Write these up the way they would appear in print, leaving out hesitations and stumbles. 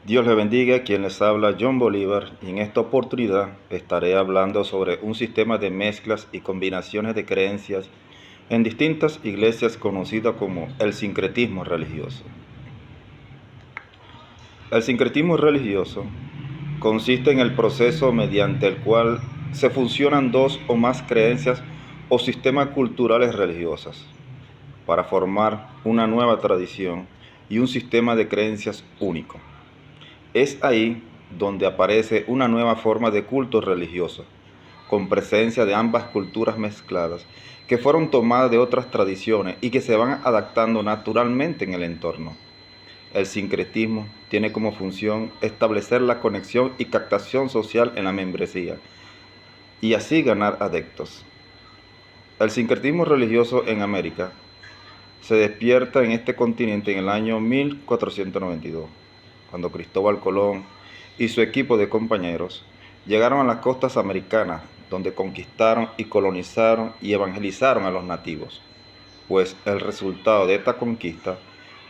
Dios le bendiga, quien les habla John Bolívar, y en esta oportunidad estaré hablando sobre un sistema de mezclas y combinaciones de creencias en distintas iglesias conocido como el sincretismo religioso. El sincretismo religioso consiste en el proceso mediante el cual se fusionan dos o más creencias o sistemas culturales religiosas para formar una nueva tradición y un sistema de creencias único. Es ahí donde aparece una nueva forma de culto religioso, con presencia de ambas culturas mezcladas, que fueron tomadas de otras tradiciones y que se van adaptando naturalmente en el entorno. El sincretismo tiene como función establecer la conexión y captación social en la membresía, y así ganar adeptos. El sincretismo religioso en América se despierta en este continente en el año 1492, cuando Cristóbal Colón y su equipo de compañeros llegaron a las costas americanas, donde conquistaron y colonizaron y evangelizaron a los nativos, pues el resultado de esta conquista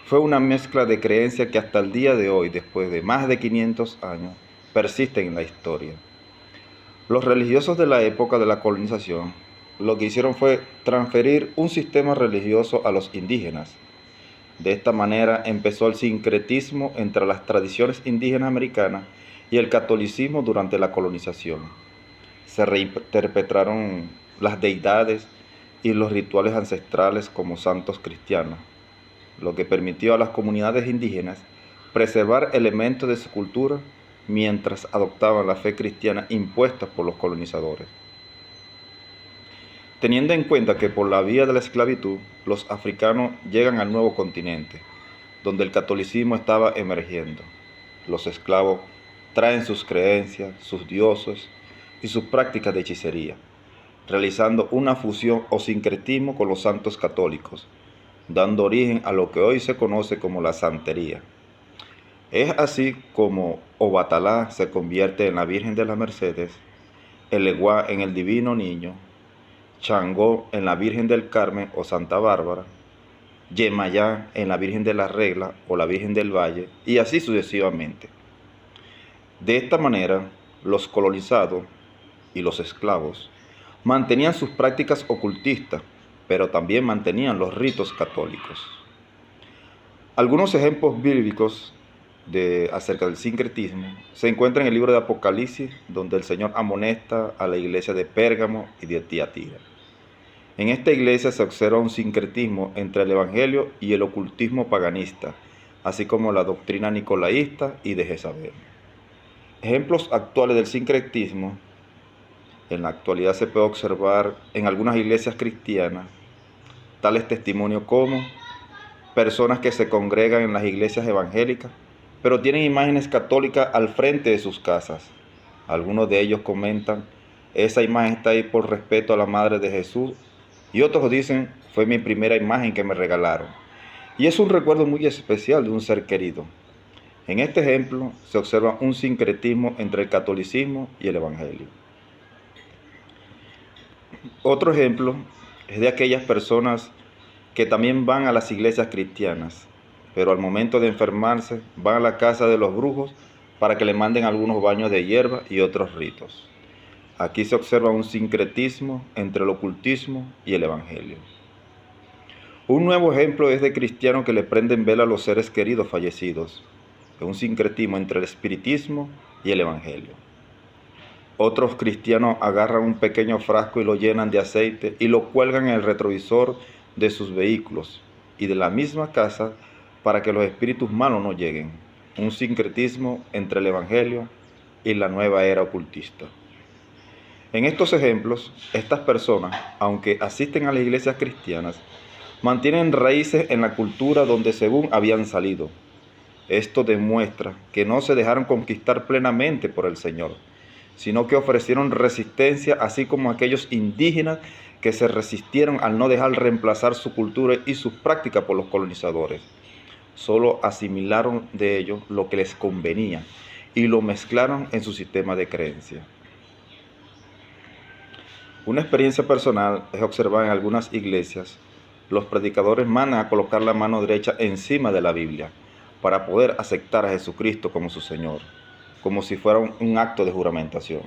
fue una mezcla de creencias que hasta el día de hoy, después de más de 500 años, persisten en la historia. Los religiosos de la época de la colonización lo que hicieron fue transferir un sistema religioso a los indígenas. De esta manera empezó el sincretismo entre las tradiciones indígenas americanas y el catolicismo durante la colonización. Se reinterpretaron las deidades y los rituales ancestrales como santos cristianos, lo que permitió a las comunidades indígenas preservar elementos de su cultura mientras adoptaban la fe cristiana impuesta por los colonizadores. Teniendo en cuenta que por la vía de la esclavitud los africanos llegan al nuevo continente, donde el catolicismo estaba emergiendo, los esclavos traen sus creencias, sus dioses y sus prácticas de hechicería, realizando una fusión o sincretismo con los santos católicos, dando origen a lo que hoy se conoce como la santería. Es así como Obatalá se convierte en la Virgen de las Mercedes, el Eguá en el Divino Niño, Changó en la Virgen del Carmen o Santa Bárbara, Yemayá en la Virgen de la Regla o la Virgen del Valle, y así sucesivamente. De esta manera, los colonizados y los esclavos mantenían sus prácticas ocultistas, pero también mantenían los ritos católicos. Algunos ejemplos bíblicos acerca del sincretismo se encuentran en el libro de Apocalipsis, donde el Señor amonesta a la iglesia de Pérgamo y de Tiatira. En esta iglesia se observa un sincretismo entre el evangelio y el ocultismo paganista, así como la doctrina nicolaísta y de Jezabel. Ejemplos actuales del sincretismo en la actualidad se puede observar en algunas iglesias cristianas, tales testimonios como personas que se congregan en las iglesias evangélicas, pero tienen imágenes católicas al frente de sus casas. Algunos de ellos comentan, esa imagen está ahí por respeto a la Madre de Jesús, y otros dicen, fue mi primera imagen que me regalaron. Y es un recuerdo muy especial de un ser querido. En este ejemplo se observa un sincretismo entre el catolicismo y el evangelio. Otro ejemplo es de aquellas personas que también van a las iglesias cristianas, pero al momento de enfermarse van a la casa de los brujos para que le manden algunos baños de hierba y otros ritos. Aquí se observa un sincretismo entre el ocultismo y el evangelio. Un nuevo ejemplo es de cristianos que le prenden vela a los seres queridos fallecidos. Es un sincretismo entre el espiritismo y el evangelio. Otros cristianos agarran un pequeño frasco y lo llenan de aceite y lo cuelgan en el retrovisor de sus vehículos y de la misma casa para que los espíritus malos no lleguen. Un sincretismo entre el evangelio y la nueva era ocultista. En estos ejemplos, estas personas, aunque asisten a las iglesias cristianas, mantienen raíces en la cultura donde según habían salido. Esto demuestra que no se dejaron conquistar plenamente por el Señor, sino que ofrecieron resistencia, así como aquellos indígenas que se resistieron al no dejar reemplazar su cultura y sus prácticas por los colonizadores. Solo asimilaron de ellos lo que les convenía y lo mezclaron en su sistema de creencias. Una experiencia personal es observar en algunas iglesias, los predicadores mandan a colocar la mano derecha encima de la Biblia, para poder aceptar a Jesucristo como su Señor, como si fuera un acto de juramentación.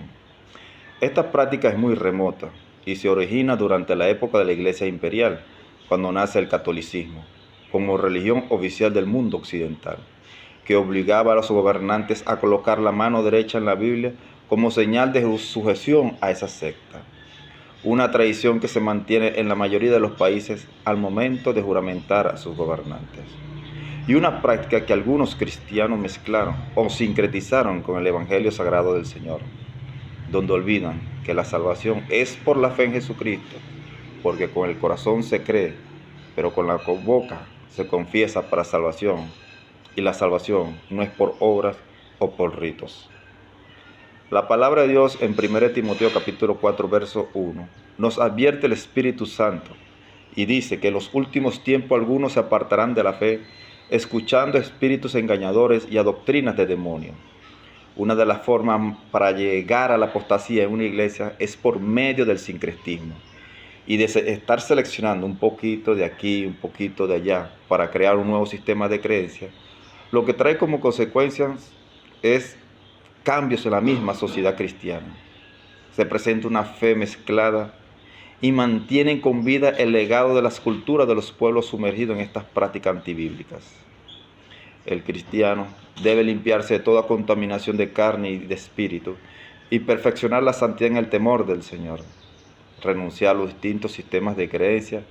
Esta práctica es muy remota y se origina durante la época de la Iglesia Imperial, cuando nace el catolicismo, como religión oficial del mundo occidental, que obligaba a los gobernantes a colocar la mano derecha en la Biblia como señal de sujeción a esa secta. Una tradición que se mantiene en la mayoría de los países al momento de juramentar a sus gobernantes. Y una práctica que algunos cristianos mezclaron o sincretizaron con el Evangelio Sagrado del Señor, donde olvidan que la salvación es por la fe en Jesucristo, porque con el corazón se cree, pero con la boca se confiesa para salvación, y la salvación no es por obras o por ritos. La palabra de Dios en 1 Timoteo capítulo 4, verso 1, nos advierte el Espíritu Santo y dice que en los últimos tiempos algunos se apartarán de la fe, escuchando espíritus engañadores y a doctrinas de demonios. Una de las formas para llegar a la apostasía en una iglesia es por medio del sincretismo y de estar seleccionando un poquito de aquí, un poquito de allá para crear un nuevo sistema de creencias, lo que trae como consecuencia es cambios en la misma sociedad cristiana. Se presenta una fe mezclada y mantienen con vida el legado de las culturas de los pueblos sumergidos en estas prácticas antibíblicas. El cristiano debe limpiarse de toda contaminación de carne y de espíritu y perfeccionar la santidad en el temor del Señor, renunciar a los distintos sistemas de creencias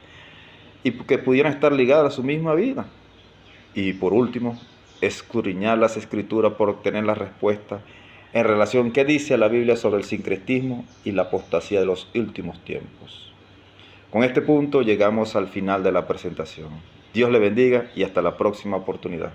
y que pudieran estar ligados a su misma vida. Y por último, escudriñar las Escrituras por obtener la respuesta en relación a qué dice la Biblia sobre el sincretismo y la apostasía de los últimos tiempos. Con este punto llegamos al final de la presentación. Dios le bendiga y hasta la próxima oportunidad.